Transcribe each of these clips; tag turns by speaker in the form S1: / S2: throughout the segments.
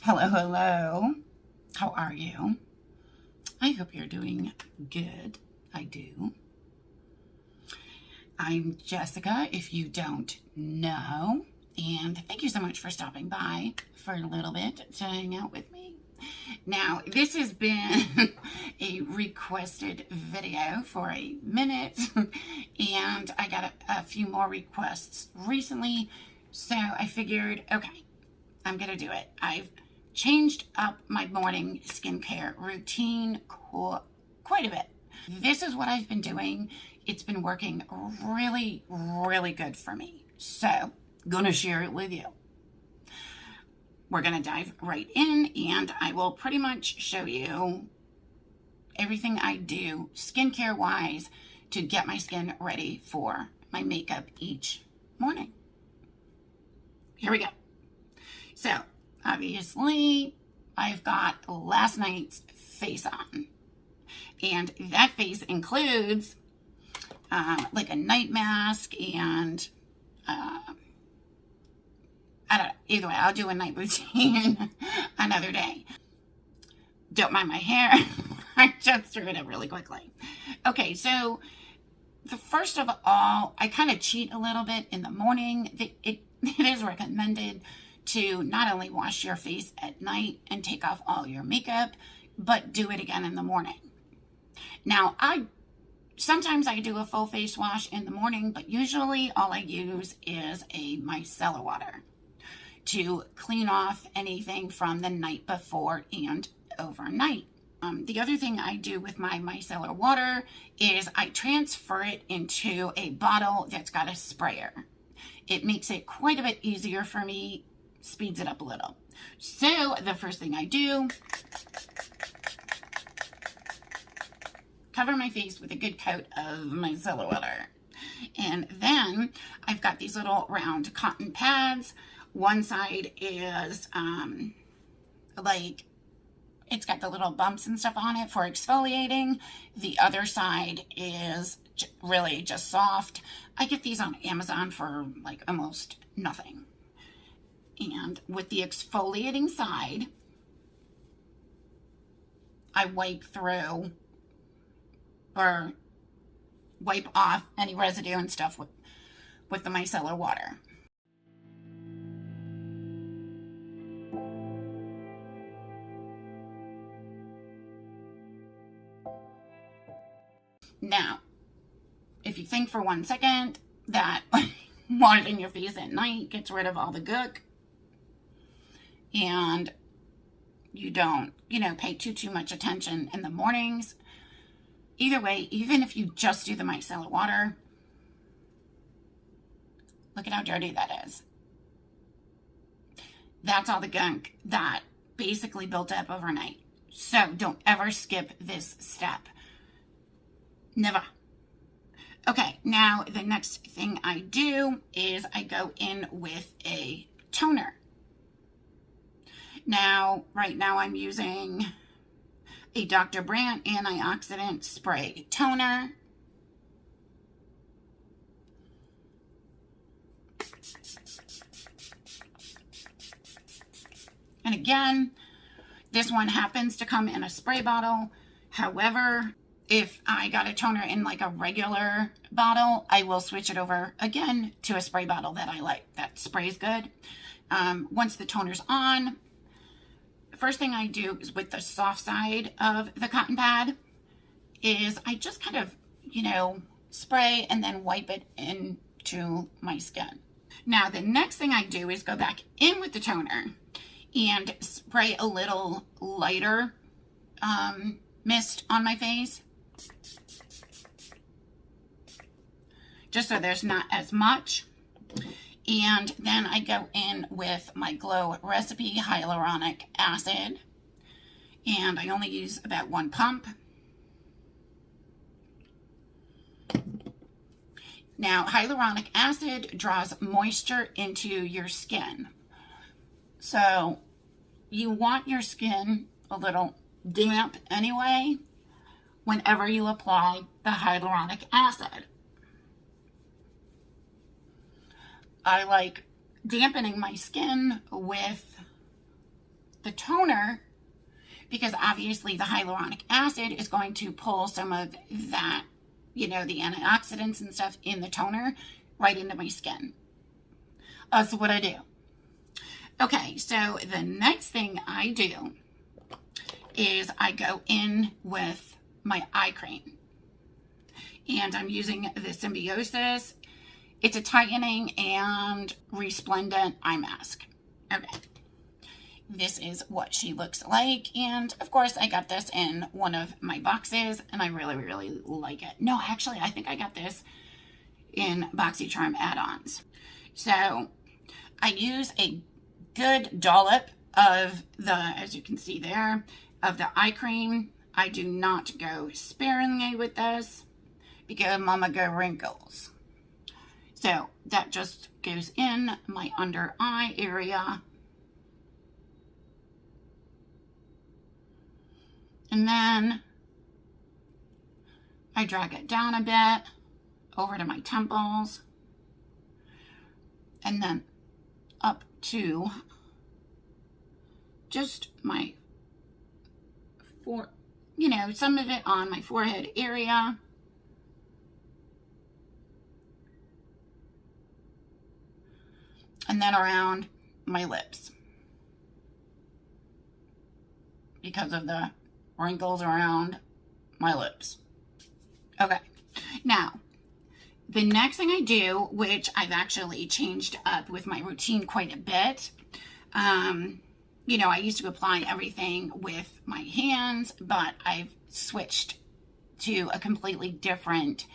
S1: Hello, hello. How are you? I hope you're doing good. I do. I'm Jessica, if you don't know, and thank you so much for stopping by for a little bit to hang out with me. Now, this has been a requested video for a minute, and I got a few more requests recently, so I figured, okay, I'm gonna do it. I've changed up my morning skincare routine quite a bit. This is what I've been doing. It's been working really, really good for me. So, gonna share it with you. We're gonna dive right in, and I will pretty much show you everything I do skincare wise to get my skin ready for my makeup each morning. Here we go. So, obviously, I've got last night's face on. And that face includes like a night mask and I don't know. Either way, I'll do a night routine another day. Don't mind my hair. I just threw it up really quickly. Okay, so first of all, I kind of cheat a little bit in the morning. It is recommended to not only wash your face at night and take off all your makeup, but do it again in the morning. Now, sometimes I do a full face wash in the morning, but usually all I use is a micellar water to clean off anything from the night before and overnight. The other thing I do with my micellar water is I transfer it into a bottle that's got a sprayer. It makes it quite a bit easier for me, speeds it up a little. So the first thing I do, cover my face with a good coat of micellar water. And then I've got these little round cotton pads. One side is like, it's got the little bumps and stuff on it for exfoliating. The other side is really just soft. I get these on Amazon for like almost nothing. And with the exfoliating side, I wipe through or wipe off any residue and stuff with the micellar water. Now, if you think for 1 second that washing your face at night gets rid of all the gook and you don't, pay too much attention in the mornings, either way, even if you just do the micellar water, look at how dirty that is. That's all the gunk that basically built up overnight. So don't ever skip this step. Never. Okay, now the next thing I do is I go in with a toner. Now, right now I'm using a Dr. Brandt antioxidant spray toner. And again, this one happens to come in a spray bottle. However, if I got a toner in like a regular bottle, I will switch it over again to a spray bottle that I like. That sprays good. Once the toner's on, the first thing I do is with the soft side of the cotton pad is I just kind of, spray and then wipe it into my skin. Now, the next thing I do is go back in with the toner and spray a little lighter mist on my face, just so there's not as much. And then I go in with my Glow Recipe Hyaluronic Acid, and I only use about 1 pump. Now, hyaluronic acid draws moisture into your skin. So you want your skin a little damp anyway whenever you apply the hyaluronic acid. I like dampening my skin with the toner, because obviously the hyaluronic acid is going to pull some of that, you know, the antioxidants and stuff in the toner right into my skin. That's what I do. Okay, so the next thing I do is I go in with my eye cream. And I'm using the Symbiosis. It's a tightening and resplendent eye mask. Okay. This is what she looks like. And of course, I got this in one of my boxes and I really, really like it. No, actually, I think I got this in Boxycharm add-ons. So I use a good dollop of the, as you can see there, of the eye cream. I do not go sparingly with this because mama got wrinkles. So that just goes in my under eye area. And then I drag it down a bit over to my temples. And then up to just my some of it on my forehead area. And then around my lips, because of the wrinkles around my lips. Okay, now the next thing I do, which I've actually changed up with my routine quite a bit, you know, I used to apply everything with my hands, but I've switched to a completely different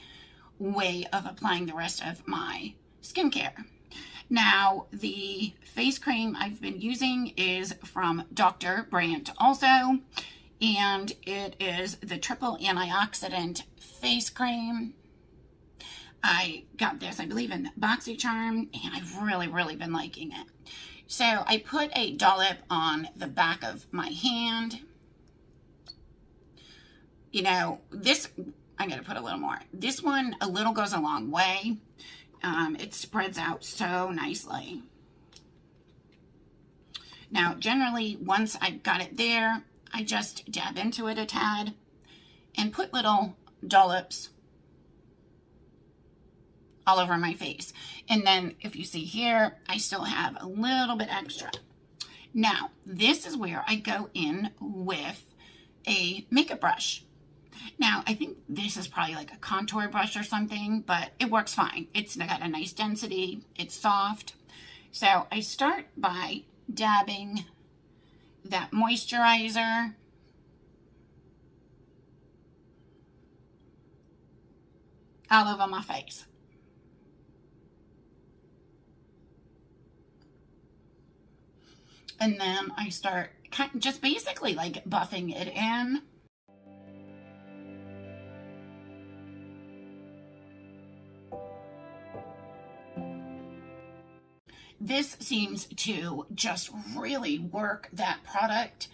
S1: way of applying the rest of my skincare. Now, the face cream I've been using is from Dr. Brandt also, and it is the triple antioxidant face cream. I got this, I believe, in Boxycharm, and I've really, really been liking it. So I put a dollop on the back of my hand. You know, this, I'm going to put a little more. This one, a little goes a long way. It spreads out so nicely. Now, generally, once I've got it there, I just dab into it a tad and put little dollops all over my face. And then if you see here, I still have a little bit extra. Now, this is where I go in with a makeup brush. Now, I think this is probably like a contour brush or something, but it works fine. It's got a nice density. It's soft. So I start by dabbing that moisturizer all over my face. And then I start just basically like buffing it in. This seems to just really work that product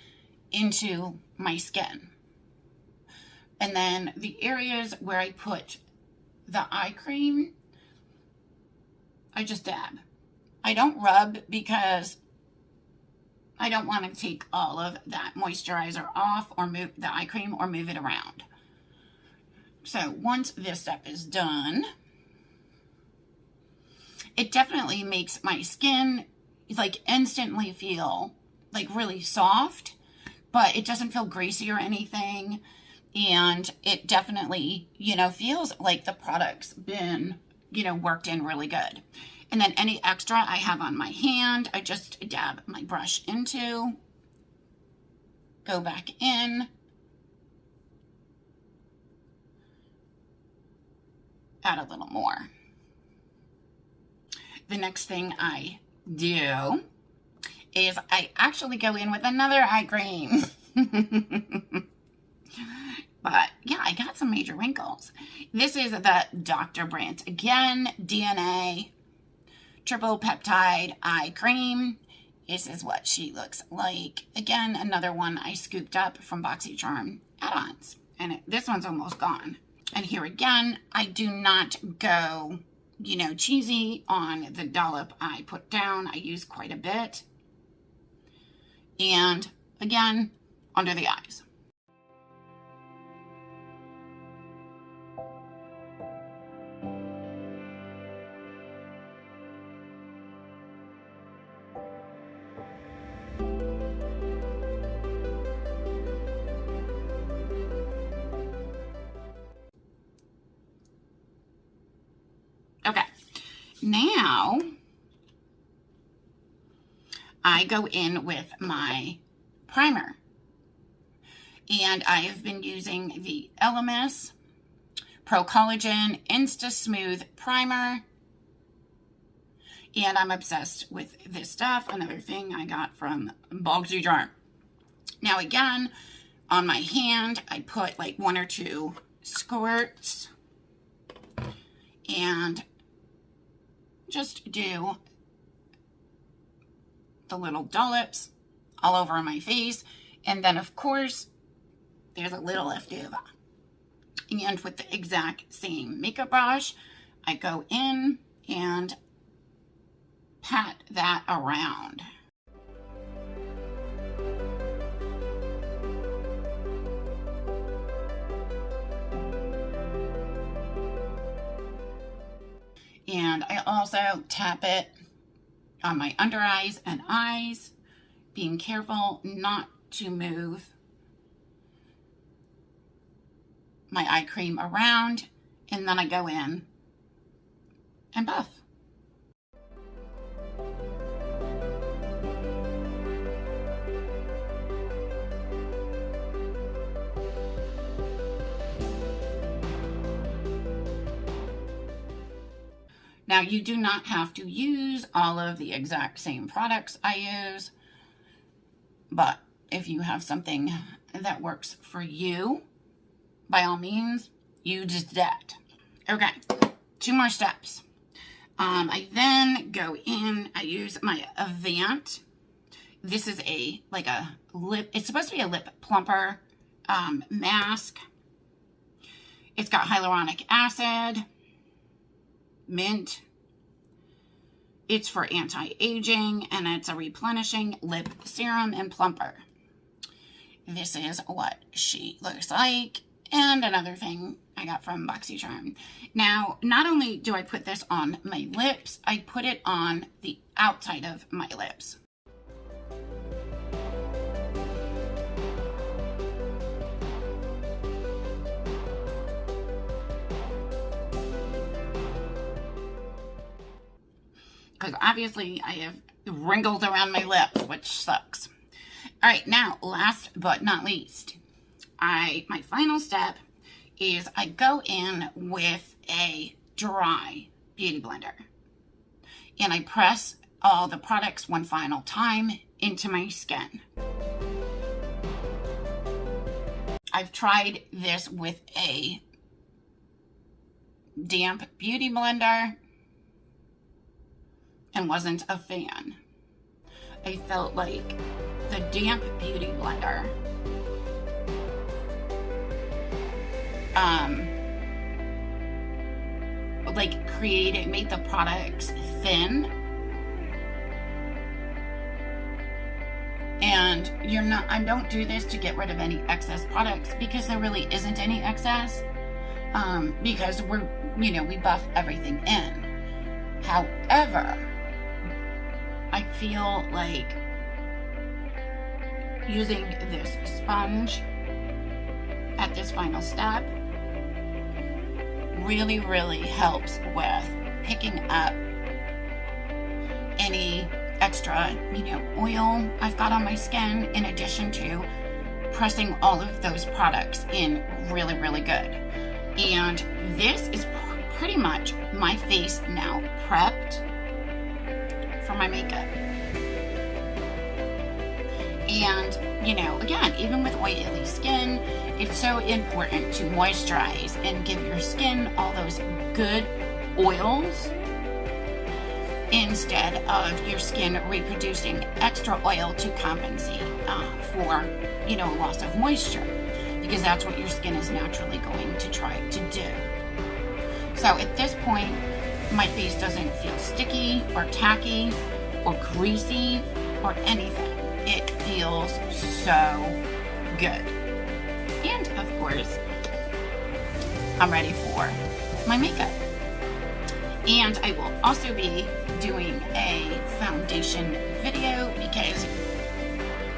S1: into my skin. And then the areas where I put the eye cream, I just dab. I don't rub because I don't want to take all of that moisturizer off or move the eye cream or move it around. So once this step is done, it definitely makes my skin like instantly feel like really soft, but it doesn't feel greasy or anything. And it definitely, you know, feels like the product's been, you know, worked in really good. And then any extra I have on my hand, I just dab my brush into, go back in, add a little more. The next thing I do is I actually go in with another eye cream. But yeah, I got some major wrinkles. This is the Dr. Brandt, again, DNA triple peptide eye cream. This is what she looks like. Again, another one I scooped up from Boxycharm add-ons. And this one's almost gone. And here again, I do not go, you know, cheesy on the dollop I put down. I use quite a bit. and again, under the eyes. Okay, now I go in with my primer, and I've been using the LMS Pro Collagen Insta Smooth Primer, and I'm obsessed with this stuff. Another thing I got from Boxycharm. Now again, on my hand, I put like 1 or 2 squirts and just do the little dollops all over my face. And then of course, there's a little left over. And with the exact same makeup brush, I go in and pat that around. And I also tap it on my under eyes and eyes, being careful not to move my eye cream around, and then I go in and buff. Now, you do not have to use all of the exact same products I use, but if you have something that works for you, by all means, use that. Okay, 2 more steps. I then go in, I use my Avant. This is like a lip, it's supposed to be a lip plumper mask. It's got hyaluronic acid, mint. It's for anti-aging, and it's a replenishing lip serum and plumper. This is what she looks like. And another thing I got from Boxycharm. Now, not only do I put this on my lips, I put it on the outside of my lips. Because obviously I have wrinkles around my lips, which sucks. All right, now, last but not least, my final step is I go in with a dry beauty blender, and I press all the products one final time into my skin. I've tried this with a damp beauty blender and wasn't a fan. I felt like the damp beauty blender made the products thin, and I don't do this to get rid of any excess products, because there really isn't any excess, because we buff everything in. However, I feel like using this sponge at this final step really, really helps with picking up any extra, oil I've got on my skin, in addition to pressing all of those products in really, really good. And this is pretty much my face now prepped for my makeup. And, again, even with oily skin, it's so important to moisturize and give your skin all those good oils instead of your skin reproducing extra oil to compensate for, loss of moisture, because that's what your skin is naturally going to try to do. So at this point, my face doesn't feel sticky or tacky or greasy or anything. it feels so good. And of course, I'm ready for my makeup. And I will also be doing a foundation video because,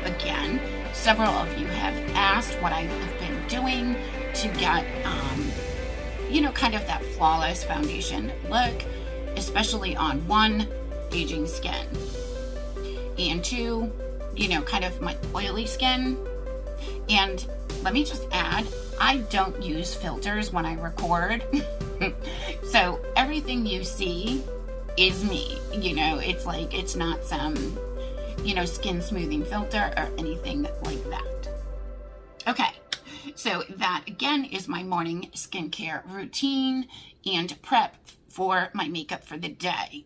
S1: again, several of you have asked what I've been doing to get, you know, kind of that flawless foundation look, especially on one, aging skin, and two, you know, kind of my oily skin. And let me just add, I don't use filters when I record. So everything you see is me, you know, it's like, it's not some, you know, skin smoothing filter or anything like that. Okay, so that again is my morning skincare routine and prep for my makeup for the day.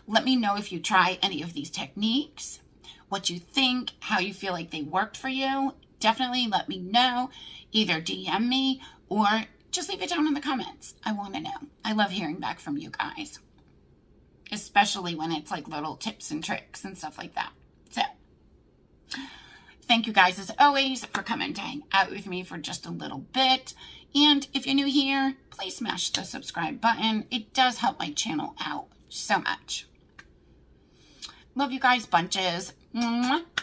S1: Let me know if you try any of these techniques, what you think, how you feel like they worked for you. Definitely let me know. Either DM me or just leave it down in the comments. I want to know. I love hearing back from you guys, especially when it's like little tips and tricks and stuff like that. So, thank you guys as always for coming to hang out with me for just a little bit. And if you're new here, please smash the subscribe button. It does help my channel out so much. Love you guys bunches.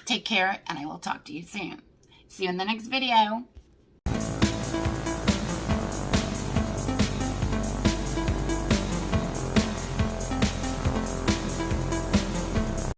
S1: Take care, and I will talk to you soon. See you in the next video.